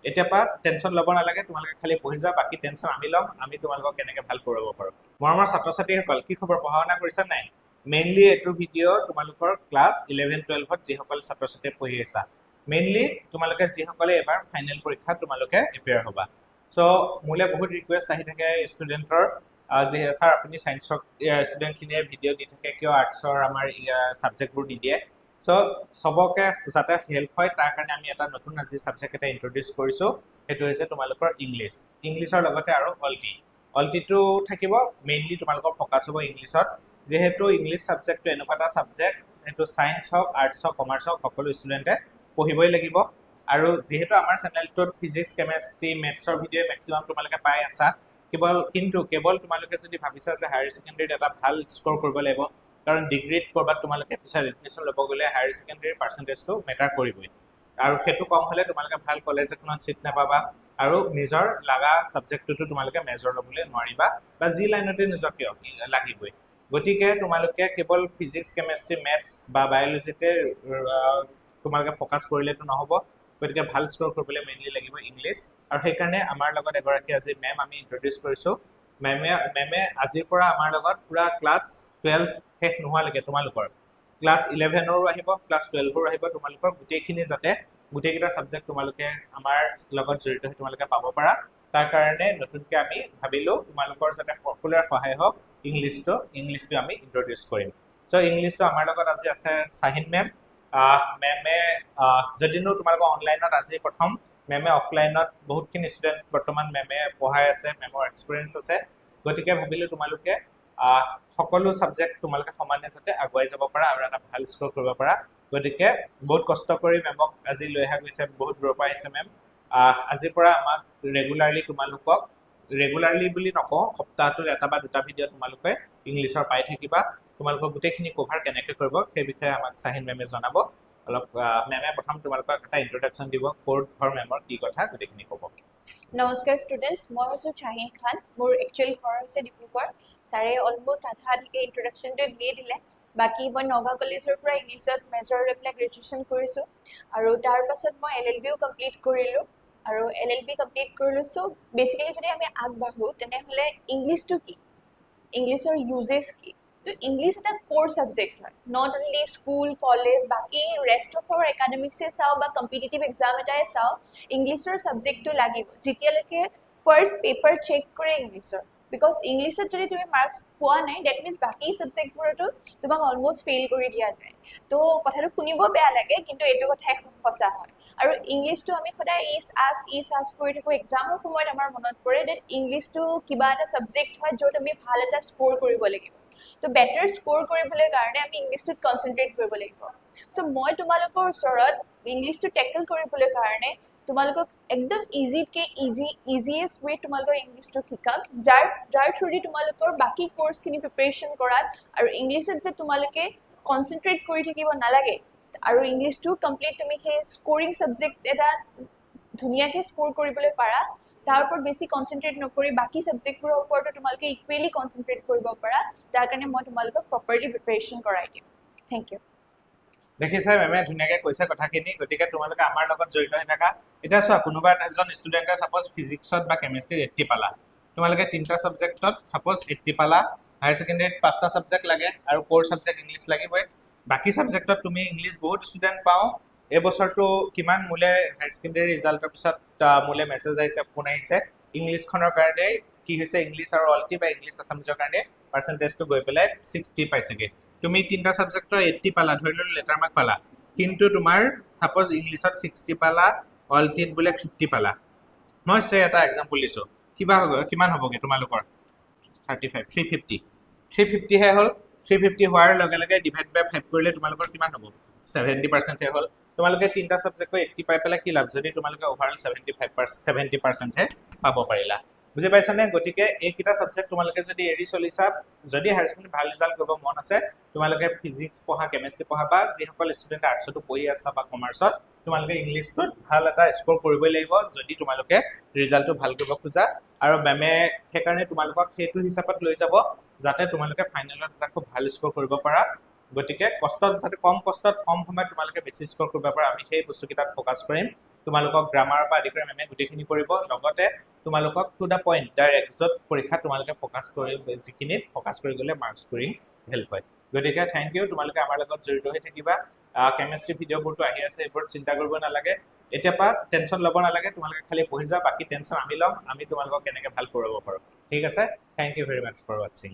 এতিয়া পৰা টেনশ্যন ল'ব নালাগে, তোমালোকে খালি পঢ়ি যোৱা, বাকী টেনশ্যন আমি ল'ম, আমি তোমালোকক কেনেকৈ ভাল কৰাব পাৰোঁ। মৰমৰ ছাত্ৰ ছাত্ৰীসকল, কি খবৰ, পঢ়া শুনা কৰিছা নাই? মেইনলি এইটো ভিডিঅ' তোমালোকৰ ক্লাছ 11-12ত যিসকল ছাত্ৰ ছাত্ৰীয়ে পঢ়ি আছা, মেইনলি তোমালোকে যিসকলে এবাৰ ফাইনেল পৰীক্ষাত তোমালোকে এপিয়াৰ হ'বা। চ' মোলৈ বহুত ৰিকুৱেষ্ট আহি থাকে ষ্টুডেণ্টৰ যে ছাৰ আপুনি ছায়েন্সৰ ষ্টুডেণ্টখিনিয়ে ভিডিঅ' দি থাকে, কিয় আৰ্টছৰ আমাৰ ছাবজেক্টবোৰ নিদিয়ে। চ' চবকে যাতে হেল্প হয় তাৰ কাৰণে আমি এটা নতুন আজি ছাবজেক্ট এটা ইন্ট্ৰডিউচ কৰিছোঁ, সেইটো হৈছে তোমালোকৰ ইংলিছ। ইংলিছৰ লগতে আৰু অলটিটো থাকিব, মেইনলি তোমালোকৰ ফ'কাছ হ'ব ইংলিছত, যিহেতু ইংলিছ ছাবজেক্টটো এনেকুৱা এটা ছাবজেক্ট সেইটো ছায়েন্স হওক, আৰ্টছ হওক, কমাৰ্চ হওক, সকলো ষ্টুডেণ্টে পঢ়িবই লাগিব। আৰু যিহেতু আমাৰ চেনেলটোত ফিজিক্স, কেমেষ্ট্ৰি, মেথছৰ ভিডিঅ' মেক্সিমাম তোমালোকে পাই আছা, কেৱল তোমালোকে যদি ভাবিছা যে হায়াৰ ছেকেণ্ডেৰীত এটা ভাল স্ক'ৰ কৰিব লাগিব, কাৰণ ডিগ্ৰীত ক'ৰবাত তোমালোকে পিছত এডমিশ্যন ল'ব গ'লে হায়াৰ ছেকেণ্ডেৰীৰ পাৰ্চেণ্টেজটো মেটাৰ কৰিবই, আৰু সেইটো কম হ'লে তোমালোকে ভাল কলেজ এখনত ছিট নাপাবা, আৰু নিজৰ লগা ছাবজেক্টটোতো তোমালোকে মেজৰ ল'বলৈ নোৱাৰিবা, বা যি লাইনতে নিজক কিয় লাগিবই। গতিকে তোমালোকে কেৱল ফিজিক্স, কেমেষ্ট্ৰি, মেথছ বা বায়'লজিতে তোমালোকে ফ'কাছ কৰিলেতো নহ'ব, গতিকে ভাল স্ক'ৰ কৰিবলৈ মেইনলি লাগিব ইংলিছ। আৰু সেইকাৰণে আমাৰ লগত এগৰাকী আজি মেম আমি ইন্ট্ৰডিউচ কৰিছোঁ। মেমে আজিৰ পৰা আমাৰ লগত পুৰা ক্লাছ 12 শেষ নোহোৱালৈকে তোমালোকৰ ক্লাছ 11ৰো আহিব, ক্লাছ 12ৰো আহিব, তোমালোকৰ গোটেইখিনি যাতে গোটেইকেইটা ছাবজেক্ট তোমালোকে আমাৰ লগত জড়িত হৈ তোমালোকে পাব পাৰা, তাৰ কাৰণে নতুনকৈ আমি ভাবিলোঁ তোমালোকৰ যাতে সকলোৰে সহায় হওক, ইংলিছটো আমি ইন্ট্ৰডিউচ কৰিম। চ' ইংলিছটো আমাৰ লগত আজি আছে চাহিন মেম। মেমে যদিনো তোমালোকৰ অনলাইনত আজি প্ৰথম, মেমে অফলাইনত বহুতখিনি ষ্টুডেণ্ট বৰ্তমান মেমে পঢ়াই আছে, মেমৰ এক্সপিৰিয়েঞ্চ আছে, গতিকে ভাবিলোঁ তোমালোকে সকলো ছাবজেক্ট তোমালোকে সমানে যাতে আগুৱাই যাব পাৰা আৰু এটা ভাল স্ক'ৰ কৰিব পাৰা, গতিকে বহুত কষ্ট কৰি মেমক আজি লৈ অহা গৈছে, বহুত দূৰৰ পৰা আহিছে মেম। আজিৰ পৰা আমাক ৰেগুলাৰলি বুলি নকওঁ, সপ্তাহটোত এটা বা দুটা ভিডিঅ' তোমালোকে ইংলিছৰ পাই থাকিবা। তোমালোকৰ গোটেইখিনি কভাৰ কেনেকৈ কৰিব সেই বিষয়ে আমাক চাহিন মেমে জনাব। অলপ মেমে প্ৰথম তোমালোকক এটা ইন্ট্ৰডাকশ্যন দিব, ক'ৰ ঘৰ মেমৰ কি কথা গোটেইখিনি ক'ব। নমস্কাৰ ষ্টুডেণ্টছ, মই হৈছোঁ শ্বাহিন খান। মোৰ একচুৱেল ঘৰ হৈছে ডিব্ৰুগড়। ছাৰে অলমষ্ট আধাকে ইন্ট্ৰডাকশ্যনটো দিয়ে দিলে। বাকী মই নগাঁও কলেজৰ পৰা ইংলিছত মেজৰ লৈ পেলাই গ্ৰেজুৱেশ্যন কৰিছোঁ, আৰু তাৰ পাছত মই LLBও কমপ্লিট কৰিলোঁ, আৰু LLB কমপ্লিট কৰিলোঁ। চ' বেচিকেলি যদি আমি আগবাঢ়োঁ তেনেহ'লে ইংলিছটো কি, ইংলিছৰ ইউজেছ কি? তো ইংলিছ এটা ক'ৰ ছাবজেক্ট হয়, নট অনলি স্কুল, কলেজ, বাকী ৰেষ্ট অফ আৱাৰ একাডেমিক্সে চাওঁ বা কম্পিটিটিভ এক্সাম এটাই চাওঁ, ইংলিছৰ ছাবজেক্টটো লাগিব যেতিয়ালৈকে ফাৰ্ষ্ট পেপাৰ চেক কৰে ইংলিছৰ। বিকজ ইংলিছত যদি তুমি মাৰ্কছ পোৱা নাই, ডেট মিনছ বাকী ছাবজেক্টবোৰতো তোমাক অলমষ্ট ফেইল কৰি দিয়া যায়। তো কথাটো শুনিব বেয়া লাগে, কিন্তু এইটো কথাই সঁচা হয়। আৰু ইংলিছটো আমি সদায় ইজ আছ কৰি থাকোঁ, এক্সামৰ সময়ত আমাৰ মনত পৰে ডেট ইংলিছটো কিবা এটা ছাবজেক্ট হয় য'ত আমি ভাল এটা স্ক'ৰ কৰিব লাগিব। তো বেটাৰ স্ক'ৰ কৰিবলৈ কাৰণে আমি ইংলিছটোত কনচেনট্ৰেট কৰিব লাগিব। চ' মই তোমালোকৰ ওচৰত ইংলিছটো টেকল কৰিবলৈ কাৰণে তোমালোকক একদম ইজিয়েষ্ট ৱে তোমালোকৰ ইংলিছটো শিকাম, যাৰ থ্ৰুদি তোমালোকৰ বাকী কোৰ্চখিনি প্ৰিপেৰেশ্যন কৰাত আৰু ইংলিছত যে তোমালোকে কনচেনট্ৰেট কৰি থাকিব নালাগে, আৰু ইংলিছটো কমপ্লিট তুমি সেই স্ক'ৰিং ছাবজেক্ট এটা ধুনীয়াকৈ স্ক'ৰ কৰিবলৈ পাৰা, তাৰ ওপৰত বেছি কনচেনট্ৰেট নকৰি বাকী ছাবজেক্টবোৰৰ ওপৰতো তোমালোকে ইকুৱেলি কনচেনট্ৰেট কৰিব পাৰা, তাৰ কাৰণে মই তোমালোকক প্ৰপাৰলি প্ৰিপেৰেশ্যন কৰাই দিম। Thank you. দেখিছে মেমে ধুনীয়াকৈ কৈছে কথাখিনি, গতিকে তোমালোকে আমাৰ লগত জড়িত হৈ থাকা। এতিয়া চোৱা, কোনোবা এজন ষ্টুডেণ্টে ছাপ'জ ফিজিক্সত বা কেমেষ্ট্ৰিত 80 পালা, তোমালোকে 3টা ছাবজেক্টত ছাপ'জ 80 পালা, হায়াৰ ছেকেণ্ডেৰীত 5টা ছাবজেক্ট লাগে আৰু ক'ৰ ছাবজেক্ট ইংলিছ লাগিবই। বাকী ছাবজেক্টত তুমি ইংলিছ বহুত ষ্টুডেণ্ট পাওঁ, এই বছৰটো কিমান মোলৈ হায়াৰ ছেকেণ্ডেৰী ৰিজাল্টৰ পিছত মোলৈ মেছেজ আহিছে, ফোন আহিছে, ইংলিছখনৰ কাৰণে কি হৈছে, ইংলিছ আৰু অলটি বা ইংলিছ আছামিজৰ কাৰণে পাৰ্চেণ্টেজটো গৈ পেলাই 60 পাইছেগৈ। তুমি 3টা ছাবজেক্টৰ 80 পালা, ধৰি ললোঁ লেটাৰ মাৰ্ক পালা, কিন্তু তোমাৰ ছাপ'জ ইংলিছত 60 পালা, অলটিত বোলে 50 পালা। মই এটা এক্সাম্পল দিছোঁ, কিমান হ'বগৈ তোমালোকৰ? 35, 350হে হ'ল। 350 হোৱাৰ লগে লগে ডিভাইড বাই 5 কৰিলে তোমালোকৰ কিমান হ'ব? 70%হে হ'ল। তোমালোকে 3টা ছাবজেক্টৰ 80 পাই পেলাই কি লাভ, যদি তোমালোকে অভাৰঅল 70%হে পাব পাৰিলা। বুজি পাইছানে? গতিকে এইকেইটা ছাবজেক্ট তোমালোকে যদি এৰি চলিছা, যদি হায়াৰ ছেকেণ্ডেৰী ভাল ৰিজাল্ট কৰিব মন আছে, তোমালোকে ফিজিক্স পঢ়া, কেমেষ্ট্ৰি পঢ়া, বা যিসকল ষ্টুডেণ্ট আৰ্টছতো পঢ়ি আছা বা কমাৰ্চত, তোমালোকে ইংলিছটোত ভাল এটা স্ক'ৰ কৰিবই লাগিব যদি তোমালোকে ৰিজাল্টটো ভাল কৰিব খোজা। আৰু মেমে সেইকাৰণে তোমালোকক সেইটো হিচাপত লৈ যাব যাতে তোমালোকে ফাইনেলত এটা খুব ভাল স্ক'ৰ কৰিব পাৰা। গতিকে যাতে কম কষ্টত কম সময়ত তোমালোকে বেছি স্ক'ৰ কৰিব পাৰা, আমি সেই বস্তুকেইটাত ফ'কাছ কৰিম। তোমালোকক গ্ৰামাৰৰ পৰা আদি কৰি মেমে গোটেইখিনি কৰিব লগতে তোমালোকক টু দা পইণ্ট ডাইৰেক্ট য'ত পৰীক্ষা তোমালোকে ফ'কাছ কৰি যিখিনিত ফ'কাছ কৰি গ'লে মাৰ্কছ স্কৰিং হেল্প হয় গতিকে থেংক ইউ তোমালোকে আমাৰ লগত জড়িত হৈ থাকিবা কেমেষ্ট্ৰি ভিডিঅ'বোৰতো আহি আছে এইবোৰত চিন্তা কৰিব নালাগে এতিয়া পৰা টেনশ্যন ল'ব নালাগে তোমালোকে খালি পঢ়ি যোৱা বাকী টেনশ্যন আমি ল'ম আমি তোমালোকক কেনেকৈ ভাল কৰাব পাৰোঁ ঠিক আছে thank you very much for ৱাচিং